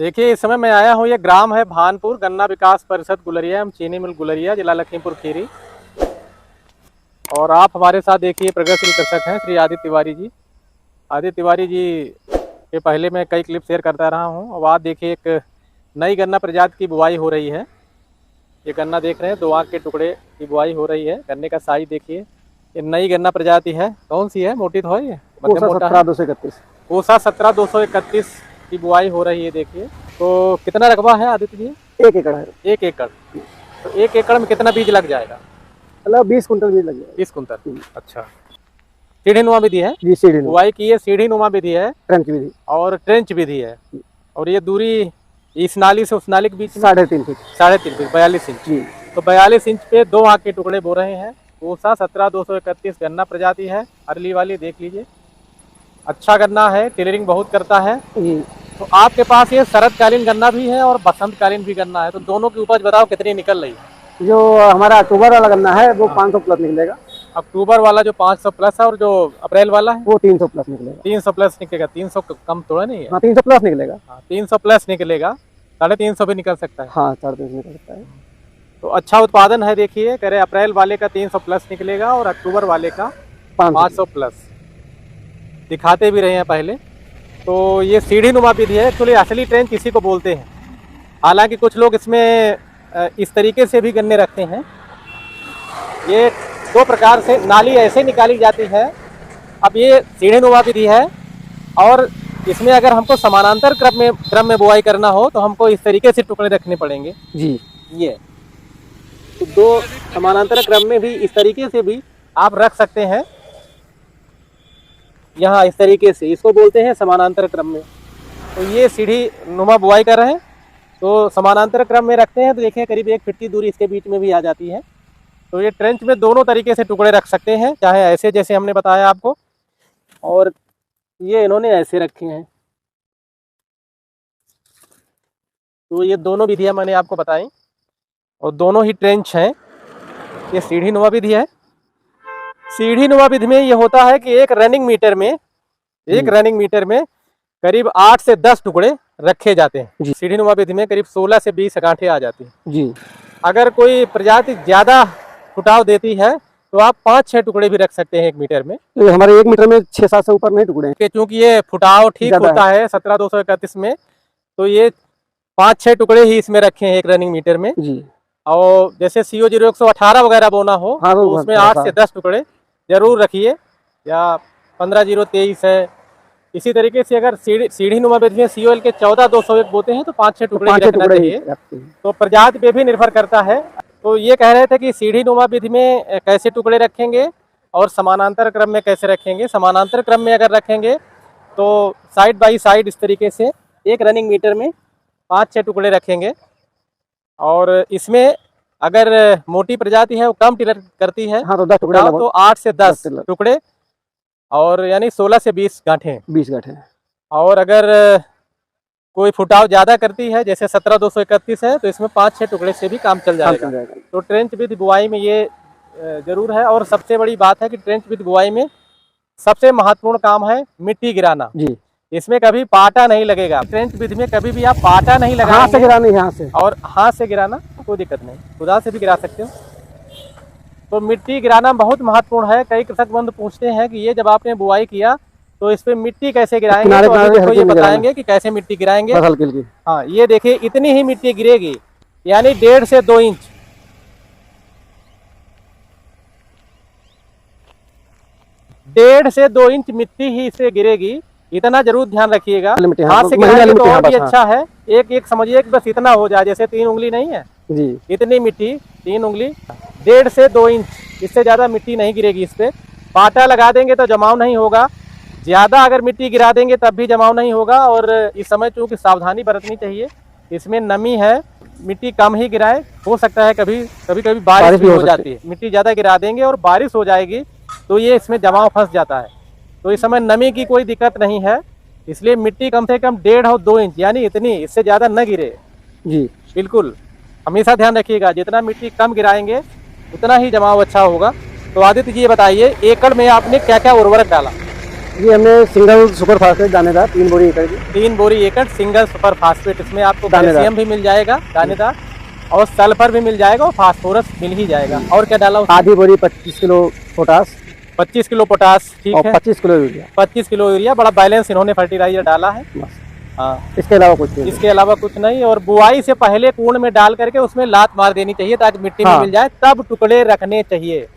देखिए इस समय मैं आया हूँ, ये ग्राम है भानपुर, गन्ना विकास परिषद गुलरिया, चीनी मिल गुलरिया, जिला लखीमपुर खीरी। और आप हमारे साथ देखिए प्रगतिशील कृषक हैं श्री आदित्य तिवारी जी। आदित्य तिवारी जी के पहले मैं कई क्लिप शेयर करता रहा हूँ। और आज देखिए एक नई गन्ना प्रजाति की बुआई हो रही है। ये गन्ना देख रहे हैं, 2 आंख के टुकड़े की बुआई हो रही है। गन्ने का साइज देखिए, ये नई गन्ना प्रजाति है। कौन सी है? मोटी तो है ये, कोसा 17-231। कोसा 17-231 की बुआई हो रही है। देखिए तो कितना रकबा है आदित्य जी? 1 एकड़ है। 1 एकड़। तो 1 एकड़ में कितना बीज लग जाएगा? मतलब 20 कुंटल बीज लग जाएगा। 20 कुंटल। अच्छा, सीढ़ीनुमा विधि है जी? सीढ़ी बुआई की है, सीढ़ीनुमा विधि है, ट्रेंच विधि और ट्रेंच विधि है। और ये दूरी इस नाली से उस नाली के बीच में 3.5 फीट। 3.5 फीट, 42 इंच जी। तो 42 इंच पे 2 आंख के टुकड़े बो रहे हैं। कोसा 17-231 गन्ना प्रजाति है, अर्ली वाली देख लीजिए। अच्छा गन्ना है, टेलरिंग बहुत करता है जी। तो आपके पास ये शरदकालीन गन्ना भी है और बसंतकालीन भी गन्ना है, तो दोनों की उपज बताओ कितनी निकल रही है? जो हमारा अक्टूबर वाला गन्ना है वो 500 प्लस निकलेगा। अक्टूबर वाला जो 500 प्लस है, और जो अप्रैल वाला है वो 300 प्लस निकलेगा। 300 प्लस निकलेगा। 300 कम थोड़ा नहीं है? हाँ, 300 प्लस निकलेगा। 300 प्लस निकलेगा। 350 भी निकल सकता है। हाँ, 350 निकल सकता है। तो अच्छा उत्पादन है। देखिए कह रहे अप्रैल वाले का 300 प्लस निकलेगा और अक्टूबर वाले का 500 प्लस दिखाते भी रहे हैं पहले। तो ये सीढ़ीनुमा विधि है। एक्चुअली असली ट्रेंच किसी को बोलते हैं, हालांकि कुछ लोग इसमें इस तरीके से भी गन्ने रखते हैं। ये 2 प्रकार से नाली ऐसे निकाली जाती है। अब ये सीढ़ीनुमा विधि है, और इसमें अगर हमको समानांतर क्रम में बुआई करना हो तो हमको इस तरीके से टुकड़े रखने पड़ेंगे जी। ये तो 2 समानांतर क्रम में भी इस तरीके से भी आप रख सकते हैं। यहाँ इस तरीके से, इसको बोलते हैं समानांतर क्रम में। तो ये सीढ़ी नुमा बुआई कर रहे हैं, तो समानांतर क्रम में रखते हैं तो देखिए करीब 1 फीट की दूरी इसके बीच में भी आ जाती है। तो ये ट्रेंच में दोनों तरीके से टुकड़े रख सकते हैं, चाहे ऐसे जैसे हमने बताया आपको, और ये इन्होंने ऐसे रखे हैं। तो ये दोनों विधियां मैंने आपको बताई, और दोनों ही ट्रेंच हैं। ये सीढ़ीनुमा विधि है। सीढ़ीनुमा विधि में ये होता है कि एक रनिंग मीटर में करीब 8 से 10 टुकड़े रखे जाते हैं। सीढ़ीनुमा विधि में करीब 16 से 20 गांठें आ जाती हैं जी। अगर कोई प्रजाति ज्यादा फुटाव देती है तो आप 5-6 टुकड़े भी रख सकते हैं 1 मीटर में। तो हमारे 1 मीटर में 6-7 से ऊपर नहीं टुकड़े हैं, क्योंकि ये फुटाव ठीक होता है 17-231 में। तो ये 5-6 टुकड़े ही इसमें रखे हैं 1 रनिंग मीटर में जी। और जैसे CO 0118 वगैरह बोना हो तो उसमें 8 से 10 टुकड़े जरूर रखिए, या 15-023 है। इसी तरीके से अगर सीढ़ीनुमा विधि में COL के 14-201 बोते हैं तो 5-6 टुकड़े ही रखना चाहिए। तो प्रजाति पे भी निर्भर करता है। तो ये कह रहे थे कि सीढ़ीनुमा विधि में कैसे टुकड़े रखेंगे और समानांतर क्रम में कैसे रखेंगे। समानांतर क्रम में अगर रखेंगे तो साइड बाई साइड इस तरीके से 1 रनिंग मीटर में 5-6 टुकड़े रखेंगे। और इसमें अगर मोटी प्रजाति है वो कम टिलर करती है, हाँ, तो 10 टुकड़े, तो 8 से 10 टुकड़े, और यानी 16 से 20 गांठें। 20 गांठें। और अगर कोई फुटाव ज्यादा करती है जैसे 17-231 है तो इसमें 5-6 टुकड़े से भी काम चल जाएगा। तो ट्रेंच विधि बुआई में ये जरूर है। और सबसे बड़ी बात है कि ट्रेंच विधि बुआई में सबसे महत्वपूर्ण काम है मिट्टी गिराना जी। इसमें कभी पाटा नहीं लगेगा। ट्रेंच विधि में कभी भी आप पाटा नहीं लगाएंगे। हाथ से गिराना है, और हाथ से गिराना कोई दिक्कत नहीं, खुदा से भी गिरा सकते हो। तो मिट्टी गिराना बहुत महत्वपूर्ण है। कई कृषक बंधु पूछते हैं कि ये जब आपने बुआई किया तो इस पे मिट्टी कैसे गिराएंगे, तो ये बताएंगे कि कैसे मिट्टी गिराएंगे। हाँ, ये देखिए इतनी ही मिट्टी गिरेगी, यानी 1.5 से 2 इंच। 1.5 से 2 इंच मिट्टी ही इसे गिरेगी, इतना जरूर ध्यान रखिएगा। हाथ से गिराएंगे तो और भी अच्छा है। एक समझिए कि बस इतना हो जाए, जैसे 3 उंगली नहीं है जी, इतनी मिट्टी 3 उंगली, 1.5 से 2 इंच, इससे ज्यादा मिट्टी नहीं गिरेगी। इस पे पाटा लगा देंगे तो जमाव नहीं होगा, ज्यादा अगर मिट्टी गिरा देंगे तब भी जमाव नहीं होगा। और इस समय चूंकि सावधानी बरतनी चाहिए, इसमें नमी है, मिट्टी कम ही गिराए। हो सकता है कभी कभी बारिश भी हो जाती है, मिट्टी ज्यादा गिरा देंगे और बारिश हो जाएगी तो ये इसमें जमाव फंस जाता है। तो इस समय नमी की कोई दिक्कत नहीं है, इसलिए मिट्टी कम से कम 1.5 और 2 इंच, यानी इतनी, इससे ज्यादा न गिरे जी। बिल्कुल हमेशा ध्यान रखिएगा, जितना मिट्टी कम गिराएंगे उतना ही जमाव अच्छा होगा। तो आदित्य जी ये बताइए, एकड़ में आपने क्या क्या उर्वरक डाला? ये हमने सिंगल सुपर फास्फेट दानेदार 3 बोरी एकड़ की। 3 बोरी एकड़ सिंगल सुपर फास्फेट। इसमें आपको दानेदार। कैल्शियम भी मिल जाएगा दानेदार, और सल्फर भी मिल जाएगा, और फास्फोरस मिल ही जाएगा। और क्या डाला उसमें? आधी बोरी 25 किलो पोटास, 25 किलो पोटास, ठीक और है, 25 किलो यूरिया। 25 kilo urea. बड़ा बैलेंस इन्होंने फर्टिलाइजर डाला है। बस, हाँ, इसके अलावा कुछ नहीं। इसके अलावा कुछ नहीं। और बुआई से पहले कूड़ में डाल करके उसमें लात मार देनी चाहिए ताकि मिट्टी में मिल जाए, तब टुकड़े रखने चाहिए।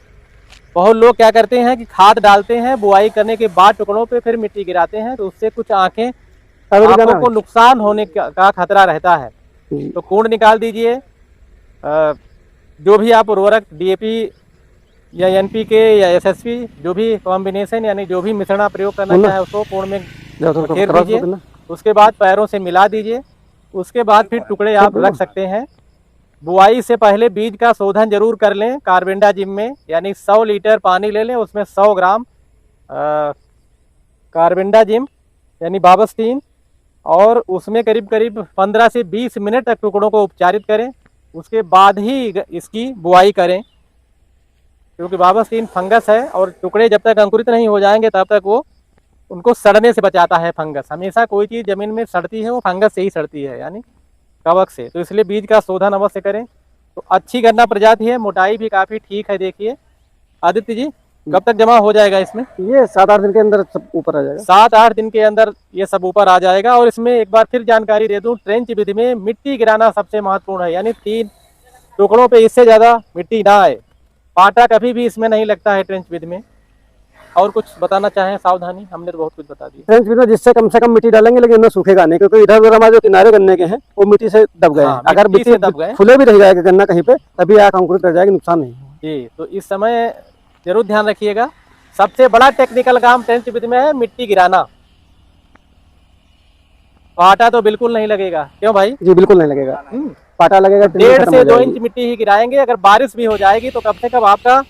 बहुत लोग क्या करते हैं कि खाद डालते हैं, बुआई करने के बाद टुकड़ों पे फिर मिट्टी गिराते हैं, तो उससे कुछ आंखें आंखों को नुकसान होने का खतरा रहता है। तो कूड़ निकाल दीजिए। जो भी आप उर्वरक DAP या NPK या SSP जो भी कॉम्बिनेशन यानी जो भी मिश्रण प्रयोग करना चाहे उसको कूड़ में घेर दीजिए। उसके बाद पैरों से मिला दीजिए। उसके बाद फिर टुकड़े आप रख सकते हैं। बुआई से पहले बीज का शोधन जरूर कर लें कार्बेंडाजिम में, यानी 100 लीटर पानी ले लें, उसमें 100 ग्राम कार्बेंडाजिम यानी बाबस्टीन, और उसमें करीब करीब 15 से 20 मिनट तक टुकड़ों को उपचारित करें। उसके बाद ही इसकी बुआई करें, क्योंकि बाबस्टीन फंगस है और टुकड़े जब तक अंकुरित नहीं हो जाएंगे तब तक वो उनको सड़ने से बचाता है। फंगस हमेशा कोई चीज़ जमीन में सड़ती है वो फंगस से ही सड़ती है, यानी कवक से। तो इसलिए बीज का शोधन अवश्य करें। तो अच्छी गन्ना प्रजाति है, मोटाई भी काफ़ी ठीक है। देखिए आदित्य जी, कब तक जमा हो जाएगा इसमें? ये 7-8 दिन के अंदर सब ऊपर आ जाएगा। 7-8 दिन के अंदर ये सब ऊपर आ जाएगा। और इसमें एक बार फिर जानकारी दे दूं, ट्रेंच विधि में मिट्टी गिराना सबसे महत्वपूर्ण है, यानी 3 टुकड़ों पे इससे ज़्यादा मिट्टी ना आए। पाटा कभी भी इसमें नहीं लगता है ट्रेंच विधि में। और कुछ बताना चाहें सावधानी? हमने तो बहुत कुछ बता दिया। ट्रेंच विधि में जिससे कम से कम मिट्टी डालेंगे, लेकिन इनमें सूखेगा नहीं, क्योंकि इधर उधर हमारे जो किनारे गन्ने के हैं वो मिट्टी से दब गए हैं। अगर मिट्टी दब गए, खुले भी रह जाएगा गन्ना कहीं पे, तभी आग अंकुरित रह जाएगी, नुकसान नहीं जी। तो इस समय जरूर ध्यान रखिएगा। सबसे बड़ा टेक्निकल काम ट्रेंच विधि में है मिट्टी गिराना। पाटा तो बिल्कुल नहीं लगेगा, क्यों भाई? जी बिल्कुल नहीं लगेगा। पाटा लगेगा 1.5 से 2 इंच मिट्टी ही गिराएंगे। अगर बारिश भी हो जाएगी तो कम से कम आपका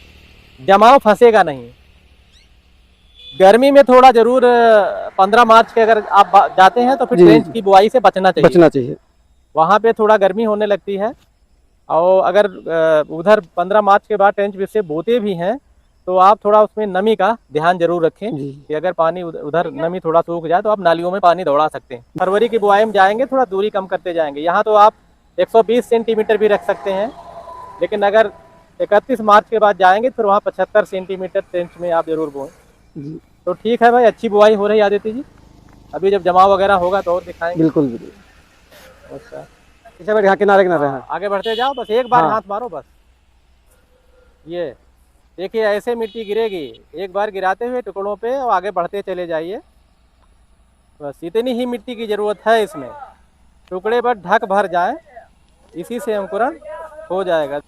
जमाव फंसेगा नहीं। गर्मी में थोड़ा जरूर 15 मार्च के अगर आप जाते हैं तो फिर ट्रेंच की बुआई से बचना चाहिए। वहाँ पे थोड़ा गर्मी होने लगती है। और अगर उधर 15 मार्च के बाद ट्रेंच से बोते भी हैं तो आप थोड़ा उसमें नमी का ध्यान जरूर रखें कि अगर पानी उधर नमी थोड़ा सूख जाए तो आप नालियों में पानी दौड़ा सकते हैं। फरवरी की बुआई में जाएंगे, थोड़ा दूरी कम करते जाएंगे। यहाँ तो आप 120 सेंटीमीटर भी रख सकते हैं, लेकिन अगर 31 मार्च के बाद जाएंगे फिर वहाँ 75 सेंटीमीटर ट्रेंच में आप जरूर बोएं। तो ठीक है भाई, अच्छी बुआई हो रही है आदित्य जी। अभी जब जमाव वगैरह होगा तो और दिखाएंगे। बिल्कुल बिल्कुल। अच्छा, पीछे बैठ किनारे किनारे आगे बढ़ते जाओ, बस एक बार हाथ मारो बस। ये देखिए ऐसे मिट्टी गिरेगी, एक बार गिराते हुए टुकड़ों पे और आगे बढ़ते चले जाइए। बस इतनी ही मिट्टी की जरूरत है इसमें, टुकड़े पर ढक भर जाए, इसी से अंकुरण हो जाएगा।